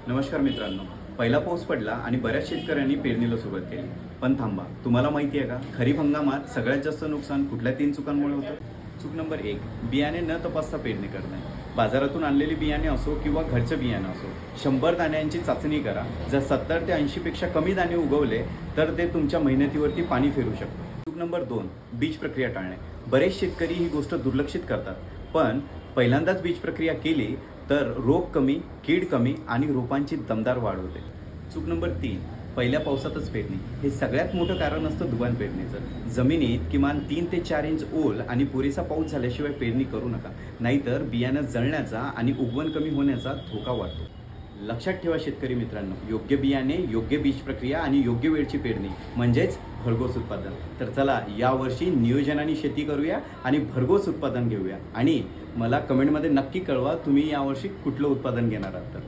नमस्कार मित्रांनो. पहिला पाऊस पडला आणि बऱ्याच शेतकऱ्यांनी पेरणीला सुरुवात केली. पण थांबा, तुम्हाला माहिती आहे का, खरीप हंगामात सगळ्यात जास्त नुकसान कुठल्या 3 चुकांमुळे होतं? चूक नंबर 1, बियाणे न तपासता पेरणी करणे. बाजारातून आणलेली बियाणे असो किंवा घरचं बियाणं असो, 100 दाण्यांची चाचणी करा. जर 70 ते 80 पेक्षा कमी दाणे उगवले तर ते तुमच्या मेहनतीवरती पाणी फेरू शकतं. चूक नंबर 2, बीज प्रक्रिया टाळणे. बरेच शेतकरी ही गोष्ट दुर्लक्षित करतात, पण पहिल्यांदाच बीज प्रक्रिया केली तर रोग कमी, कीड कमी आणि रोपांची दमदार वाढ होते. चूक नंबर 3, पहिल्या पावसातच पेरणी. हे सगळ्यात मोठं कारण असतं धुवान पेरणीचं. जमिनीत किमान 3 ते 4 इंच ओल आणि पुरेसा पाऊस झाल्याशिवाय पेरणी करू नका, नाहीतर बियाणं जळण्याचा आणि उगवण कमी होण्याचा धोका वाढतो. लक्षात ठेवा शेतकरी मित्रांनो, योग्य बियाणे, योग्य बीज प्रक्रिया आणि योग्य वेळची पेरणी म्हणजेच भरघोस उत्पादन. तर चला, यावर्षी नियोजनाने शेती करूया आणि भरघोस उत्पादन घेऊया. आणि मला कमेंटमध्ये नक्की कळवा तुम्ही यावर्षी कुठलं उत्पादन घेणार आहात तर.